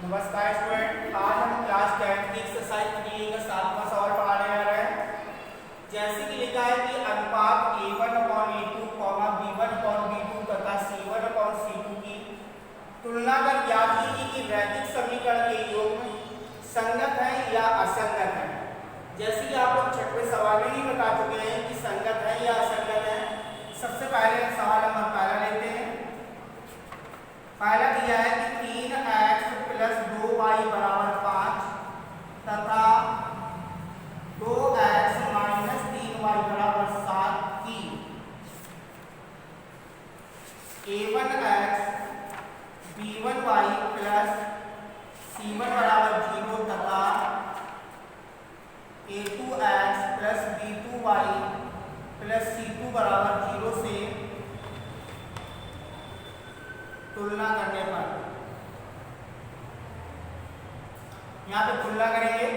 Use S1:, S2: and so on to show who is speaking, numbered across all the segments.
S1: नमस्कार स्टूडेंट, आज हम क्लास 10 की एक्सरसाइज 3 का 7वां सवाल पढ़ाने जा रहे हैं। जैसे कि लिखा है कि अनुपात a1/a2, b1/b2 तथा c1/c2 की तुलना कर ज्ञात कीजिए कि रैखिक समीकरण के योग संगत है या असंगत है। जैसे कि आप लोग छठवें सवाल में ही बता चुके हैं कि संगत है या असंगत है। सबसे पहले सवाल हम पहला लेते हैं। पहला दिया है कि 3x + 2y = 5 तथा 2x - 3y = 7 की a1x b1y + c1 = 0 तथा a2x + b2y + c2 = 0 से तुलना करने पर, यहाँ पे तुलना करेंगे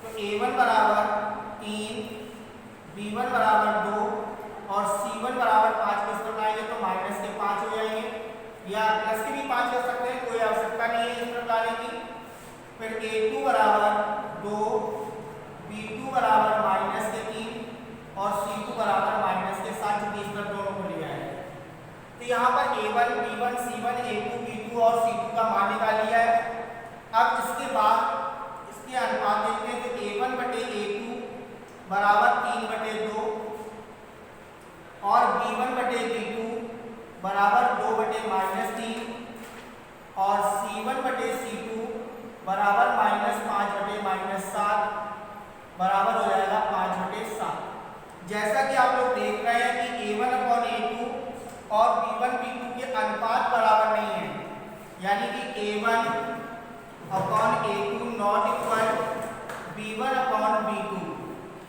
S1: तो a1 = 3, b1 = 2 और c1 = 5 को इस तरफ लाएंगे तो माइनस के 5 हो जाएंगे, या प्लस के भी 5 कर सकते हैं, कोई आवश्यकता नहीं है इस तरफ लाने की। फिर a2 = 2, b2 = -3 और c2 = -7, जो इस तरफ दोनों को लिया है। तो यहाँ पर a1, b1, c1, a2, b2 और c2 का मान निकाल लिया है। अब इसके बाद इसके अनुपात देखते हैं तो a1/a2 = 3/2 और b1/b2 = 2/-3 और c1/c2 = -5/-7 बराबर हो जाएगा 5/7। जैसा कि आप लोग देख रहे हैं कि a1/a2 और b1/b2 के अनुपात बराबर नहीं है, यानी कि a1/a2 नॉट इक्वल b1/b2,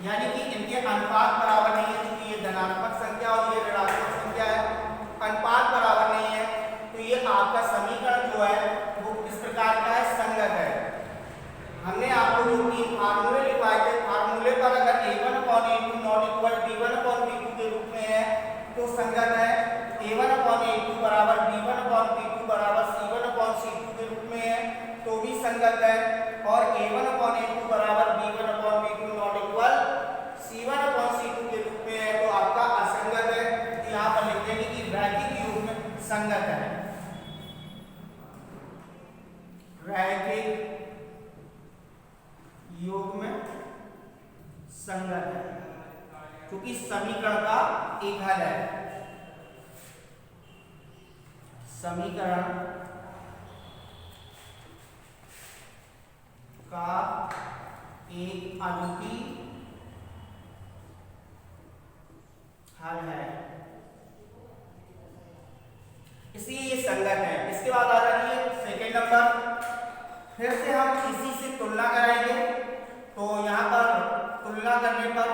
S1: यानी कि इनके अनुपात बराबर नहीं है। क्योंकि ये धनात्मक संख्या और ये ऋणात्मक संख्या है, अनुपात बराबर नहीं है, तो ये आपका समीकरण जो है वो किस प्रकार का है, संगत है। हमने आपको जो 3 फार्मूले लिखवाए थे, फार्मूले पर अगर a1/a2 नॉट इक्वल b1/b2 के रूप में है तो संगत है, a1/a2 = b1/b2 = c1/c2 के रूप में है तो भी संगत है, और a1/a2 = b1/b2 not equal c1/c2 के रूप में है तो आपका असंगत है। तो यहाँ पर लिख देंगे कि रैखिक योग में संगत है, रैखिक योग में संगत है, क्योंकि समीकरण का एक हल है, समीकरण का एक अद्वितीय हल है, इसलिए ये संगत है। इसके बाद आ जाइए सेकेंड नंबर। फिर से हम इसी से तुलना कराएंगे, तो यहां पर तुलना करने पर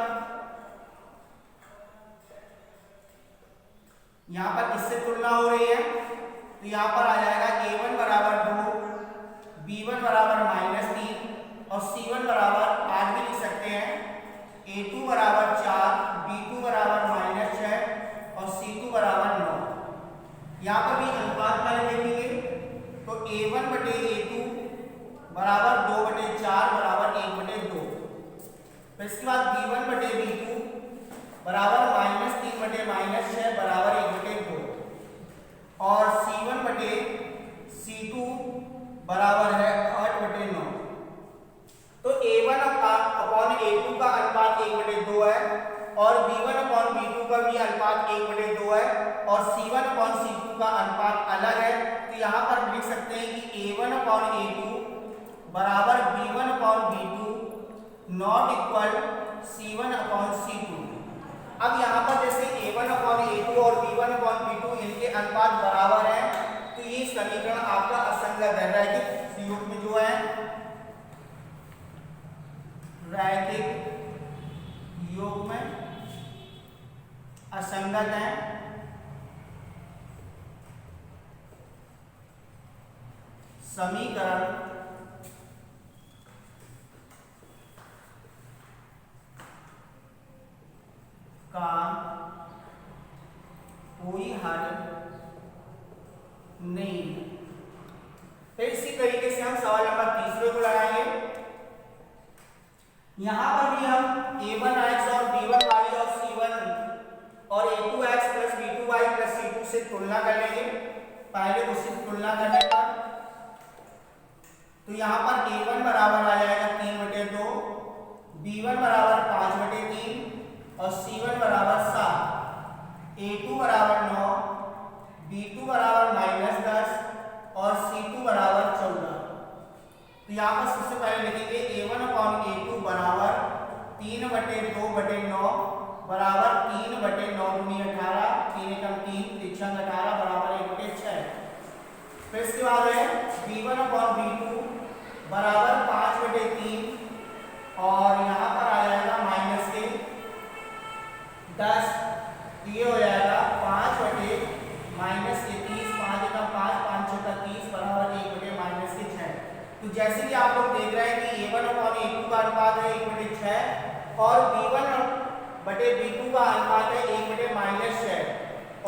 S1: यहां पर किससे तुलना हो रही है, तो यहां पर आ जाएगा a1 = 2, b1 = -3 और c1 = आज भी लिख सकते हैं a2 = 4, b2 = -6 और c2 = 9। यहाँ पर भी अनुपात वाले देखेंगे तो a1/a2 = 2/4 = 1/2। फिर इसके बाद b1/b2 = -3/-6 = 1/2 और c1/c2 बराबर है 8/9। तो a1/a2 का अनुपात 1/2 है और b1/b2 का भी अनुपात 1/2 है और c1/c2 का अनुपात अलग है। तो यहाँ पर लिख सकते हैं कि a1/a2 बराबर b1/b2 नॉट इक्वल c1/c2। अब यहाँ पर जैसे a1/a2 और b1/b2 इनके अनुपात बराबर है तो ये समीकरण आपका असंगत है, रैखिक योग में जो है रैखिक योग में असंगत है। समीकरण का कोई हल नहीं है। फिर इसी तरीके से हम सवाल नंबर तीसरे को लगाएंगे। यहां पर भी हम a1x और b1y और c1 और a2x plus b2y plus c2 से तुलना कर लेंगे। पहले उससे तुलना करने पर तो यहां पर a1 बराबर आ जाएगा 3/2, b1 बराबर 5/3 और c1 बराबर 7, a2 बराबर 9, b2 बराबर -10 और c2 बराबर 14। तो यहाँ पर सबसे पहले लिखेंगे a1/a2 बराबर 3/2/9 बराबर 3/9 × 18, 3 × 3 3 18 बराबर 1/6। फिर इसके बाद है b1/b2 बराबर 5/3 और यहाँ पर आ जाएगा माइनस के 10, ये हो जाएगा 5/-30, 5 × 5 5 × 30 बराबर 1/-6। तो जैसे कि आप लोग देख रहे हैं कि a1/a2 का अनुपात है 1/6 और b1/b2 का अनुपात है 1/-6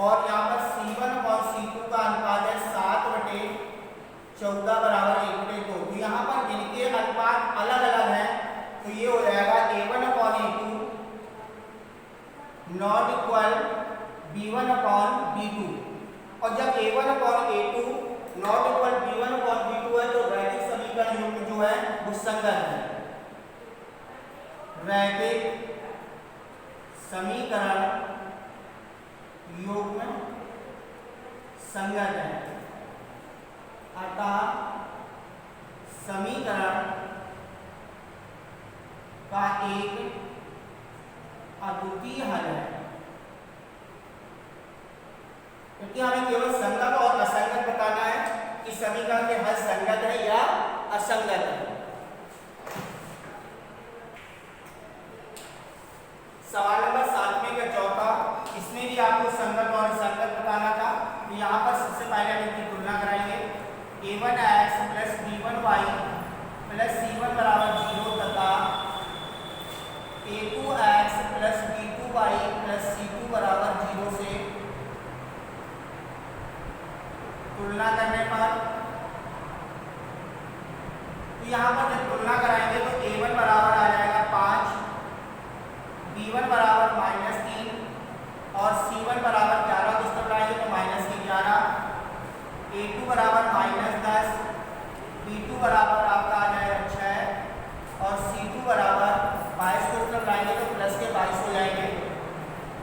S1: और यहाँ पर c1/c2 का अनुपात है 7/14 बराबर 1/2। तो यहाँ पर इनके अनुपात अलग अलग हैं, तो ये हो जाएगा a1/a2 नॉट इक्वल b1/b2। और जब a1/a2 नॉट इक्वल b1/b2 है तो रैखिक समीकरण युग्म जो है वो संगत है। रैखिक समीकरण युग्म संगत है, अतः समीकरण का एक अद्वितीय हल है। क्योंकि हमें केवल संगत और असंगत बताना है कि समीकरण के हल संगत है या असंगत है। सवाल नंबर 7 का चौथा, इसमें भी आपको संगत और असंगत बताना था। तो यहाँ पर सबसे पहले हम इनकी तुलना कराएंगे। a1x plus b1y plus c1 बराबर 0 तथा a2x plus b2y plus c2 बराबर 0 से तुलना करने पर तो यहाँ पर जब तुलना कराएंगे तो a1 बराबर आ जाएगा 5, b1 बराबर -3 और c1 बराबर 11 को इस तरफ लाएंगे तो -11, a2 बराबर -10, b2 बराबर आपका आ जाएगा 6 और c2 बराबर 22 को इस तरफ लाएंगे तो प्लस के 22 हो जाएंगे।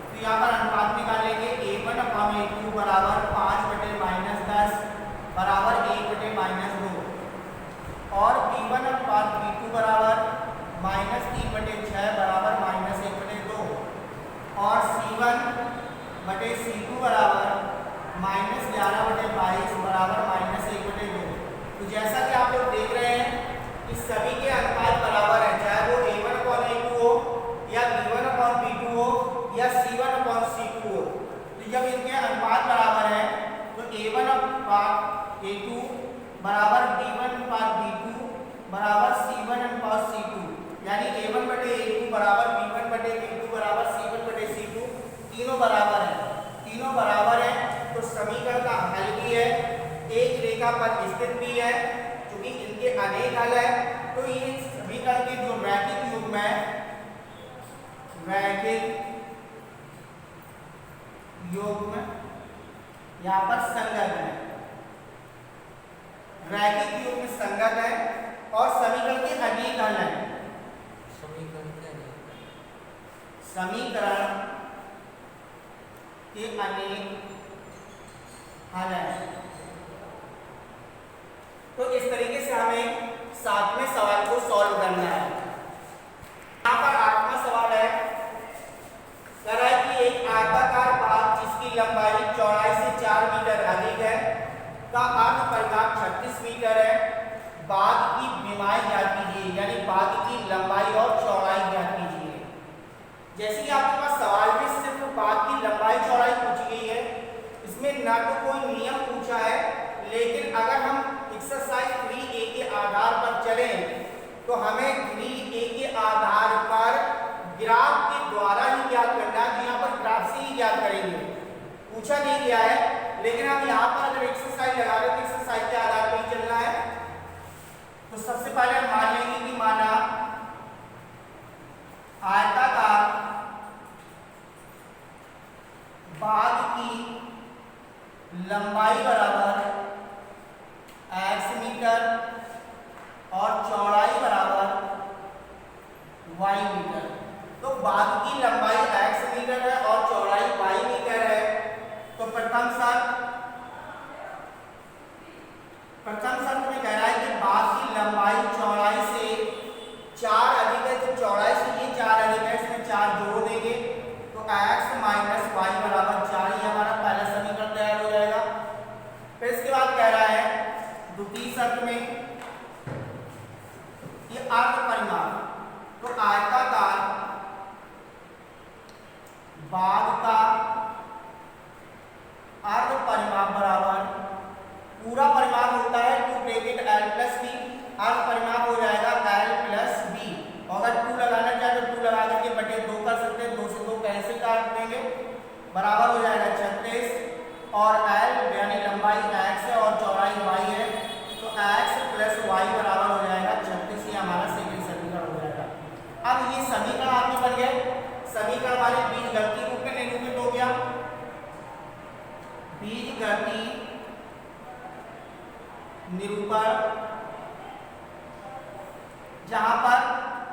S1: तो यहाँ पर अनुपात निकालेंगे a1/a2 बराबर 5/-10 बराबर 1/-2 और b1/b2 बराबर -3/6 बराबर -1/2 और c1/c2 बराबर -11/22 बराबर -1/2। तो जैसा कि आप लोग देख रहे हैं कि सभी के अनुपात बराबर है, चाहे वो a1/a2 हो या b1/b2 हो या c1/c2 हो। तो जब इनके अनुपात बराबर है तो a1/a2 बराबर b1/b2 बराबर c1/c2 यानी a1/a2 बराबर b1/b2 बराबर c1/c2 तीनों बराबर है। तीनों बराबर है तो समीकरण का हल भी है, एक रेखा पर स्थित भी है। क्योंकि इनके अनेक हल है तो ये समीकरण के जो रैखिक युग्म है, रैखिक युग्म यहाँ पर संगत है, रैखिक युग्म संगत है और समीकरण के अनेक हल है। समीकरण के अनेक हल है। तो इस तरीके से हमें 7वें सवाल को सॉल्व करना है। यहाँ पर 8वां सवाल है, कह रहा है कि एक आयताकार बाग जिसकी लंबाई चौड़ाई से 4 मीटर अधिक है का अर्ध परिमाप 36 मीटर है। बाग की विमाएं ज्ञात कीजिए, यानी बाग की लंबाई और चौड़ाई ज्ञात कीजिए। जैसे कि आपके पास सवाल में सिर्फ बाग की लंबाई चौड़ाई पूछी गई है, इसमें ना तो कोई नियम पूछा है, लेकिन अगर हम एक्सरसाइज 3A के आधार पर चलें तो हमें 3A के आधार पर ग्राफ के द्वारा ही ज्ञात करना है। यहाँ पर ग्राफ से ही ज्ञात करेंगे, पूछा नहीं गया है, लेकिन हम यहाँ पर अगर एक्सरसाइज लगा रहे तो एक्सरसाइज के आधार पर ही चलना है। मीटर और चौड़ाई बराबर y मीटर। तो बाग की लंबाई x मीटर है और चौड़ाई y मीटर है। तो प्रथम शर्त में कह रहा है कि बाग की लंबाई चौड़ाई से 4 अधिक है, तो चौड़ाई से ये 4 अधिक है, इसमें 4 जोड़ देंगे तो x माइनस वाई बराबर 4, ये हमारा पहला समीकरण तैयार हो जाएगा। फिर इसके बाद कह रहा है द्वितीय शर्त में ये अर्ध परिमाप, तो आयताकार बाग का अर्ध परिमाप बराबर पूरा परिमाप होता है 2 ब्रैकेट l प्लस b, अर्ध परिमाप हो जाएगा l प्लस b। अगर 2 लगाना चाहे तो 2 लगा करके बटे 2 कर सकते हैं, 2 से 2 कैंसिल काट देंगे, बराबर हो जाएगा 36 और l यानी लंबाई x है और चौड़ाई y है, तो x प्लस y बराबर हो जाएगा 36। ये हमारा सेकंड समीकरण हो जाएगा। अब ये समीकरण आपके बन गए, समीकरण हमारे बीजगणितीय रूप में निरूपित हो गया। बीजगणितीय निरूपण जहां पर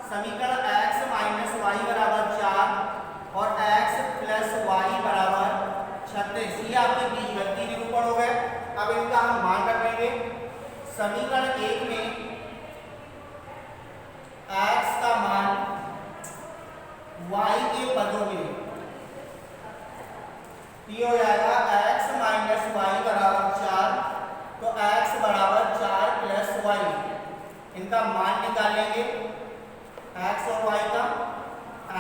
S1: समीकरण x माइनस वाई बराबर 4 और x प्लस वाई बराबर 36, ये आपके बीजगणितीय निरूपण हो गए। अब इनका हम मान रख लेंगे। समीकरण 1 में x का मान y के पदों में ये हो जाएगा x माइनस वाई बराबर 4, तो x बराबर 4 प्लस वाई, इनका मान निकाल लेंगे x और y का।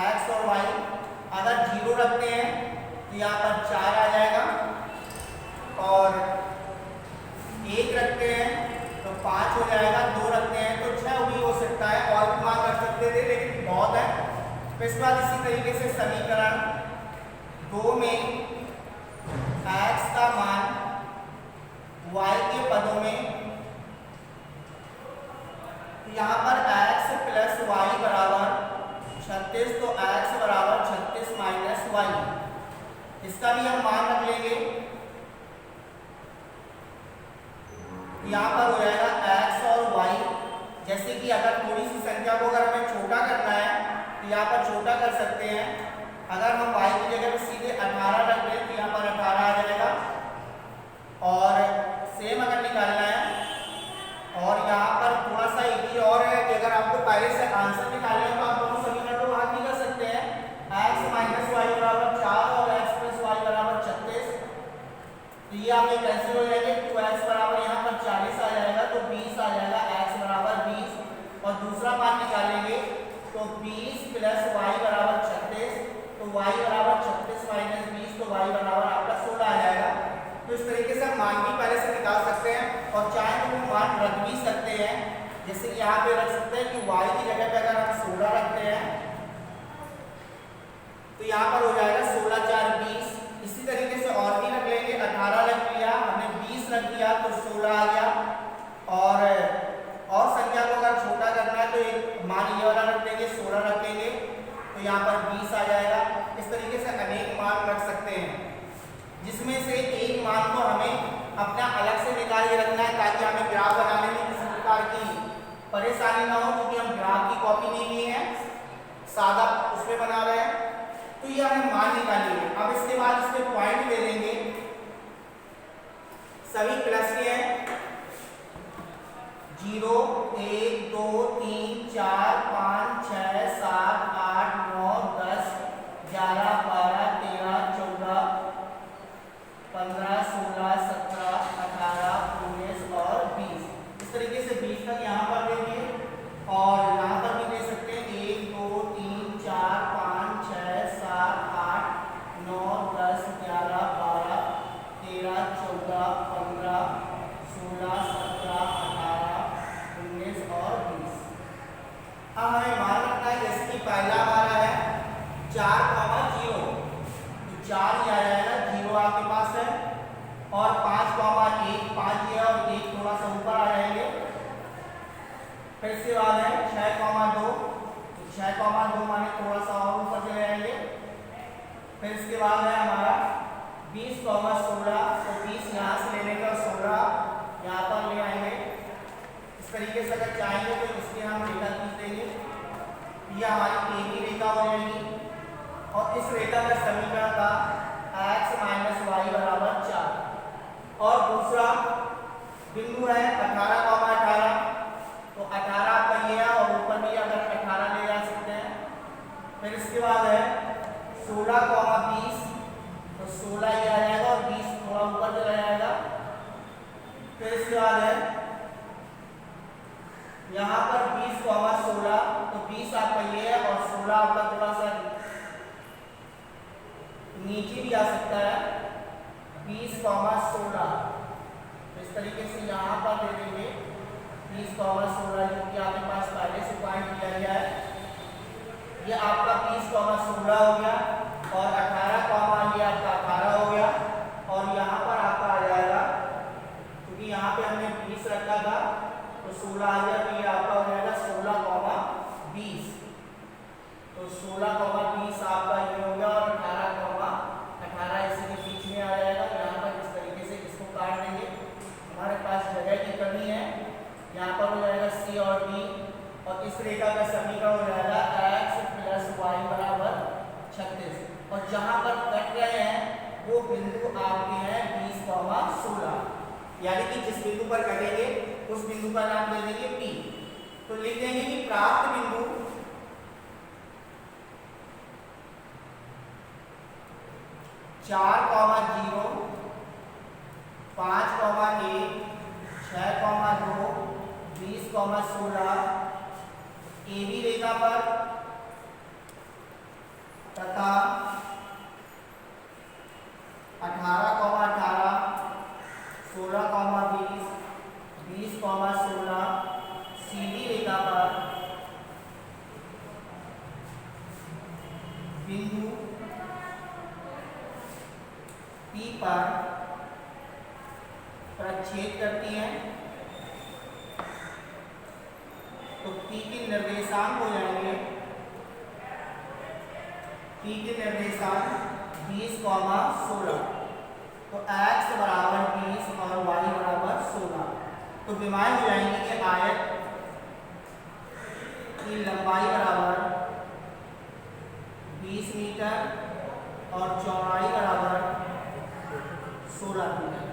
S1: x और y अगर 0 रखते हैं तो यहाँ पर 4 आ जाएगा और 1 रखते हैं तो 5 हो जाएगा, 2 रखते हैं तो 6 भी हो सकता है, और भी मान रख सकते थे लेकिन बहुत है। फिर इसके बाद इसी तरीके से समीकरण 2 में x का मान y के पदों में, यहाँ पर x प्लस वाई बराबर 36, तो x बराबर 36 माइनस वाई, इसका भी हम मान रख लेंगे। यहाँ पर हो जाएगा x और y, जैसे कि अगर थोड़ी सी संख्या को अगर हमें छोटा करना है तो यहाँ पर छोटा कर सकते हैं। अगर हम y की जगह पर सीधे 18 रख दें तो यहाँ पर 18 आ जाएगा, और सेम अगर निकालना है, और यहाँ पर थोड़ा सा एक ही और है कि अगर आपको पहले से आंसर निकालना है तो आप दोनों समीकरण को भाग भी कर सकते हैं। x माइनस वाई बराबर 4 और x प्लस वाई बराबर 36, तो ये आपके कैंसिल हो जाएंगे। 2x बराबर यहाँ पर 40 आ जाएगा, तो 20 आ जाएगा, x बराबर 20, और दूसरा मान निकालेंगे तो 20 प्लस वाई बराबर 36, तो y बराबर 36 माइनस 20, तो y बराबर आपका 16 आ जाएगा। तो इस तरीके से हम मान भी पहले से निकाल सकते हैं, और चाहे तो हम मान रख भी सकते हैं, जैसे कि यहाँ पे रख सकते हैं कि y की जगह पे अगर हम 16 रखते हैं तो यहाँ पर हो जाएगा 16 4 20। इसी तरीके से और भी रख लेंगे, 18 रख लिया हमने, 20 रख दिया तो 16 आ गया, और संख्या को अगर छोटा करना है तो एक मान ये वाला रख देंगे, 16 रखेंगे तो यहाँ पर 20 आ जाएगा। इस तरीके से अनेक मान रख सकते हैं, जिसमें से एक मान को हमें अपना अलग से निकाल के रखना है, ताकि हमें ग्राफ बनाने में किसी प्रकार की परेशानी ना हो, क्योंकि हम ग्राफ की कॉपी नहीं लिए हैं, सादा उसमें बना रहे हैं। तो ये हमें मान निकालेंगे। अब इसके बाद इसके पॉइंट ले लेंगे, सभी प्लस के हैं, 0 1 2 3 4 5 6 7 8 9 10 11 12 13 14 15 16 17 18 19 और 20। इस तरीके से 20 तक यहाँ पर देंगे, और यहाँ पर भी दे सकते हैं 1 2 3 4 5 6 7 8 9 10 11 12 13 14 15 16 17 18 19 और 20। अब हमें मान रखना है, जैसे कि पहला हमारा है 4 0, तो 4 ही आ जाएगा, 0 आपके पास है, और 5 1 5 ये और 1 थोड़ा सा ऊपर आ जाएंगे। फिर इसके बाद है 6 2, तो 6 2 माने थोड़ा सा और ऊपर चले जाएंगे। फिर इसके बाद है हमारा 20 16, तो 20 यहाँ से ले लेंगे और 16 यहाँ पर ले आएंगे। तरीके से अगर चाहेंगे तो इसके हम रेखा खींच देंगे। ये हमारी ए की रेखा हो जाएगी और इस रेखा का समीकरण था x माइनस वाई बराबर 4। और दूसरा बिंदु है 18,18, तो 18 आपका ये है और ऊपर भी अगर 18 ले जा सकते हैं। फिर इसके बाद है 16,20, तो 16 ये आ जाएगा और 20 थोड़ा ऊपर चला जाएगा। फिर इसके बाद है यहाँ पर 20,16, तो 20 आपका ये है और 16 आपका थोड़ा सा नीचे भी आ सकता है, 20,16। इस तरीके से यहाँ पर दे देंगे 20,16, जो कि आपके पास पहले से पॉइंट दिया गया है। ये आपका 20,16 हो गया और 18, ये आपका 18 हो गया। और यहाँ पर आपका आ जाएगा, क्योंकि यहाँ पे हमने 20 रखा था तो 16 आ गया, तो ये आपका हो जाएगा 16,20। तो 16,20 आपका ये हो गया और 18,18 इसी के बीच में आ जाएगा। यहाँ पर इस तरीके से इसको काट देंगे, हमारे पास जगह की कमी है। यहाँ पर हो जाएगा सी और डी और इस रेखा का समीकरण हो जाएगा x प्लस वाई बराबर 36। और जहाँ पर कट रहे हैं वो बिंदु आपके हैं 20,16, यानी कि जिस बिंदु पर कटेंगे उस बिंदु का नाम दे देंगे P। तो लिख देंगे कि प्राप्त बिंदु 4,0, 5,1, 6,2, 20,16 ए बी रेखा पर तथा 18,18, 16,20, 20,16 सी डी रेखा पर बिंदु P पर प्रच्छेद करती हैं। तो P के निर्देशांक हो जाएंगे, P के निर्देशांक 20,16, तो x बराबर 20 और y बराबर 16। तो विमाएं हो जाएंगी कि आयत की लंबाई बराबर 20 मीटर और चौड़ाई बराबर 16 मीटर।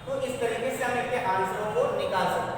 S1: तो इस तरीके से हम इनके आंसरों को निकाल सकते हैं।